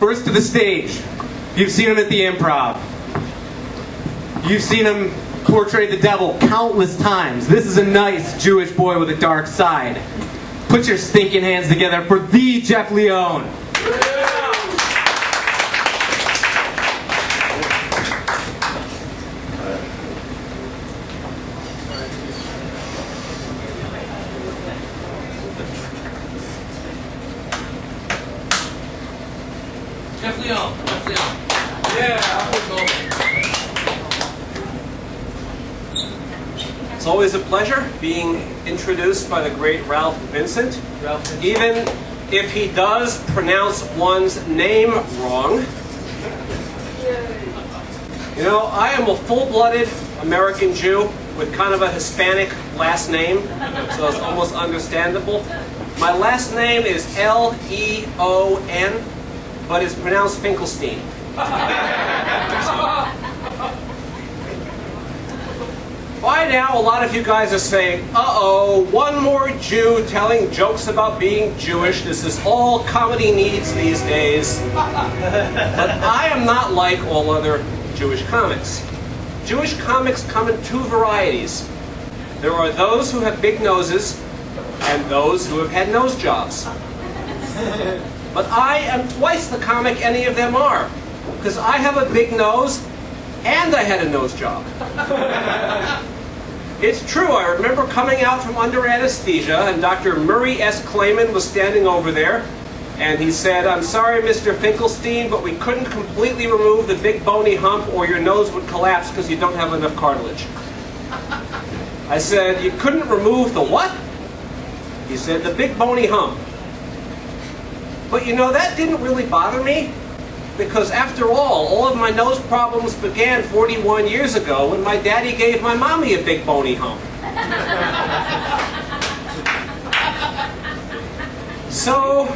first to the stage. You've seen him at the Improv. You've seen him portray the devil countless times. This is a nice Jewish boy with a dark side. Put your stinking hands together for the Jeff Leone. Jeff Leone. Jeff Leone. Yeah. It's always a pleasure being introduced by the great Ralph Vincent. Even if he does pronounce one's name wrong. You know, I am a full-blooded American Jew with kind of a Hispanic last name, so it's almost understandable. My last name is Leon, but it's pronounced Finkelstein. By now, a lot of you guys are saying, uh-oh, one more Jew telling jokes about being Jewish. This is all comedy needs these days. But I am not like all other Jewish comics. Jewish comics come in two varieties. There are those who have big noses and those who have had nose jobs. But I am twice the comic any of them are, because I have a big nose and I had a nose job. It's true, I remember coming out from under anesthesia and Dr. Murray S. Clayman was standing over there and he said, "I'm sorry, Mr. Finkelstein, but we couldn't completely remove the big bony hump or your nose would collapse because you don't have enough cartilage." I said, "You couldn't remove the what?" He said, "The big bony hump." But you know, that didn't really bother me, because after all of my nose problems began 41 years ago when my daddy gave my mommy a big bony hump. So,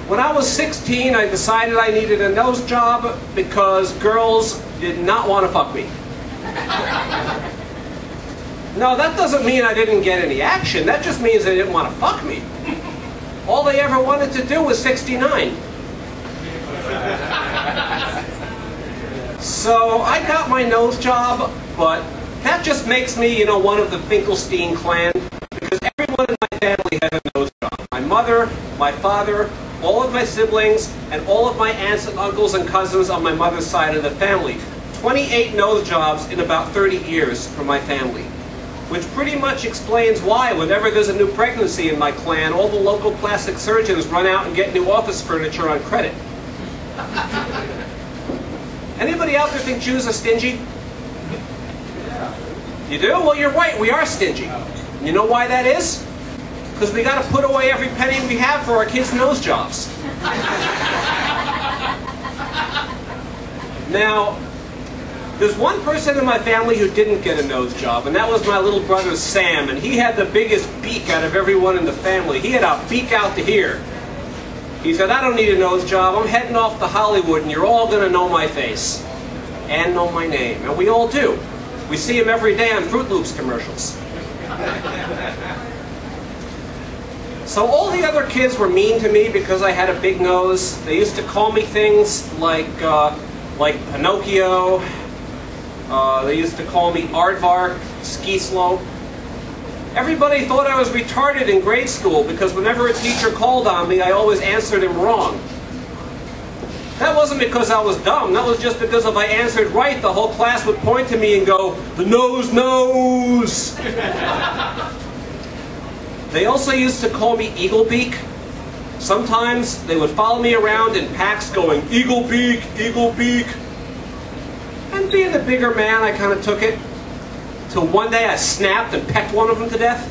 when I was 16, I decided I needed a nose job because girls did not want to fuck me. No, that doesn't mean I didn't get any action. That just means they didn't want to fuck me. All they ever wanted to do was 69. So I got my nose job, but that just makes me, you know, one of the Finkelstein clan, because everyone in my family has a nose job. My mother, my father, all of my siblings, and all of my aunts and uncles and cousins on my mother's side of the family. 28 nose jobs in about 30 years for my family. Which pretty much explains why, whenever there's a new pregnancy in my clan, all the local plastic surgeons run out and get new office furniture on credit. Anybody out there think Jews are stingy? You do? Well, you're right, we are stingy. You know why that is? Because we got to put away every penny we have for our kids' nose jobs. Now, there's one person in my family who didn't get a nose job, and that was my little brother Sam, and he had the biggest beak out of everyone in the family. He had a beak out to here. He said, "I don't need a nose job, I'm heading off to Hollywood and you're all going to know my face and know my name." And we all do. We see him every day on Fruit Loops commercials. So all the other kids were mean to me because I had a big nose. They used to call me things like Pinocchio. They used to call me Aardvark, ski slope. Everybody thought I was retarded in grade school because whenever a teacher called on me, I always answered him wrong. That wasn't because I was dumb. That was just because if I answered right, the whole class would point to me and go, "The nose knows." They also used to call me Eagle Beak. Sometimes they would follow me around in packs going, "Eagle Beak, Eagle Beak." And being the bigger man, I kind of took it. Till one day I snapped and pecked one of them to death.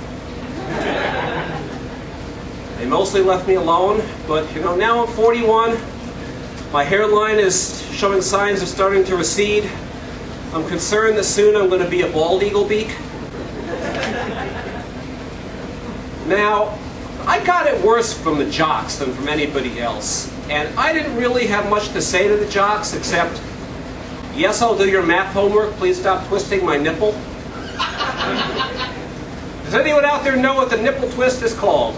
They mostly left me alone, but you know, now I'm 41. My hairline is showing signs of starting to recede. I'm concerned that soon I'm going to be a bald eagle beak. Now, I got it worse from the jocks than from anybody else. And I didn't really have much to say to the jocks except, "Yes, I'll do your math homework. Please stop twisting my nipple." Does anyone out there know what the nipple twist is called?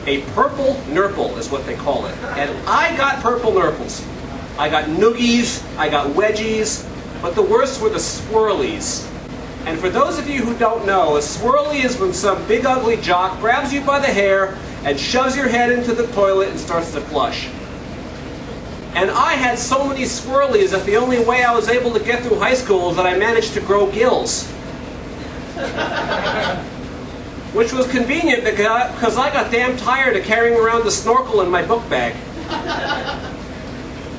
A purple nurple is what they call it. And I got purple nurples. I got noogies, I got wedgies, but the worst were the swirlies. And for those of you who don't know, a swirly is when some big ugly jock grabs you by the hair and shoves your head into the toilet and starts to flush. And I had so many swirlies that the only way I was able to get through high school is that I managed to grow gills. Which was convenient because I got damn tired of carrying around the snorkel in my book bag.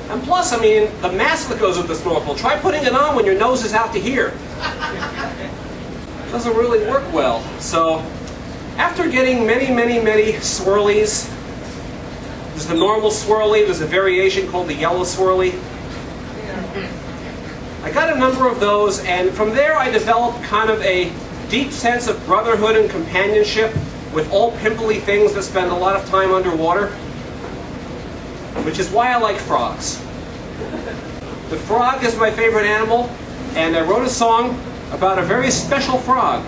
And plus, I mean, the mask that goes with the snorkel, try putting it on when your nose is out to here. It doesn't really work well. So, after getting many swirlies, there's the normal swirly, there's a variation called the yellow swirly. I got a number of those, and from there I developed kind of a deep sense of brotherhood and companionship with all pimply things that spend a lot of time underwater, which is why I like frogs. The frog is my favorite animal, and I wrote a song about a very special frog.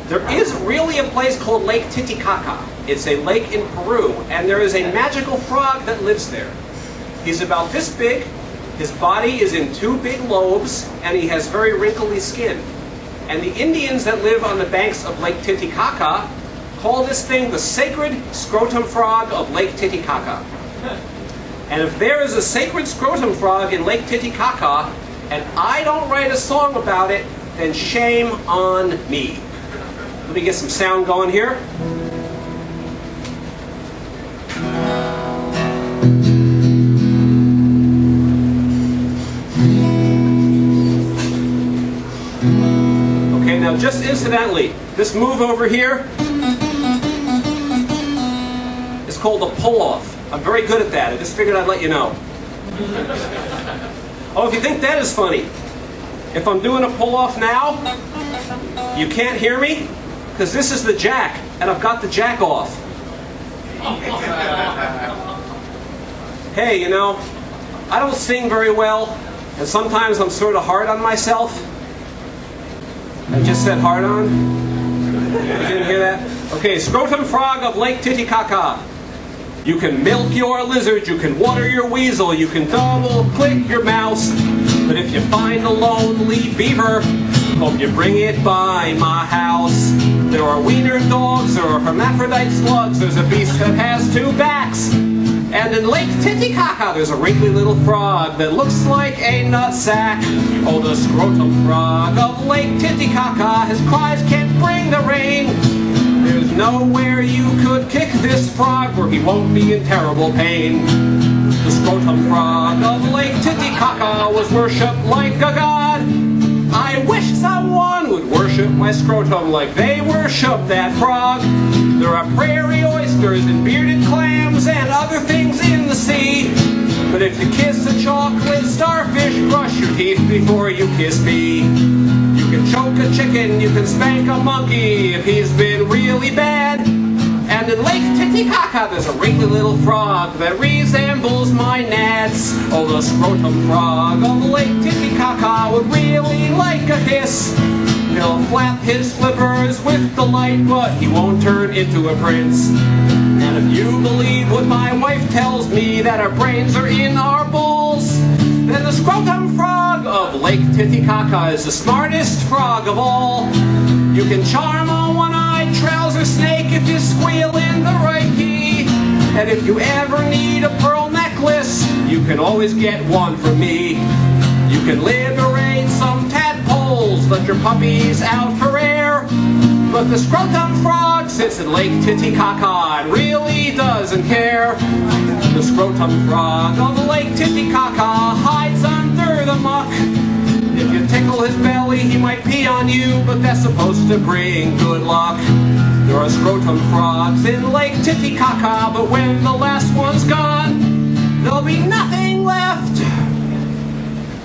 There is really a place called Lake Titicaca. It's a lake in Peru, and there is a magical frog that lives there. He's about this big, his body is in 2 big lobes, and he has very wrinkly skin. And the Indians that live on the banks of Lake Titicaca call this thing the sacred scrotum frog of Lake Titicaca. And if there is a sacred scrotum frog in Lake Titicaca, and I don't write a song about it, then shame on me. Let me get some sound going here. Okay, now just incidentally, this move over here is called a pull-off. I'm very good at that. I just figured I'd let you know. Oh, if you think that is funny, if I'm doing a pull-off now, you can't hear me because this is the jack, and I've got the jack off. Hey, you know, I don't sing very well, and sometimes I'm sort of hard on myself. I just said hard on. You didn't hear that? Okay, scrotum frog of Lake Titicaca. You can milk your lizard, you can water your weasel, you can double-click your mouse. But if you find a lonely beaver, hope you bring it by my house. There are wiener dogs, there are hermaphrodite slugs, there's a beast that has 2 backs. And in Lake Titicaca, there's a wrinkly little frog that looks like a nutsack. Oh, the scrotum frog of Lake Titicaca, his cries can't bring the rain. There's nowhere you could kick this frog where he won't be in terrible pain. The scrotum frog of Lake Titicaca was worshipped like a god. I wish someone would worship my scrotum like they worship that frog. There are prairie oysters and bearded clams and other things in the sea. But if you kiss a chocolate starfish, brush your teeth before you kiss me. You can choke a chicken, you can spank a monkey if he's been really bad. And in Lake Titicaca there's a wrinkly little frog that resembles my nads. Oh, the scrotum frog of Lake Titicaca would really like a kiss. He'll flap his flippers with delight, but he won't turn into a prince. And if you believe what my wife tells me, that our brains are in our balls, then the scrotum frog of Lake Titicaca is the smartest frog of all. You can charm a one-eyed trouser snake if you squeal in the right key. And if you ever need a pearl necklace, you can always get one from me. You can liberate some tadpoles, let your puppies out for air. But the scrotum frog sits in Lake Titicaca and really doesn't care. The scrotum frog of Lake Titicaca hides under the muck. If you tickle his belly, he might pee on you, but that's supposed to bring good luck. There are scrotum frogs in Lake Titicaca, but when the last one's gone, there'll be nothing left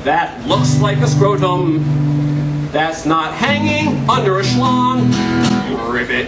that looks like a scrotum that's not hanging under a schlong. Ribbit.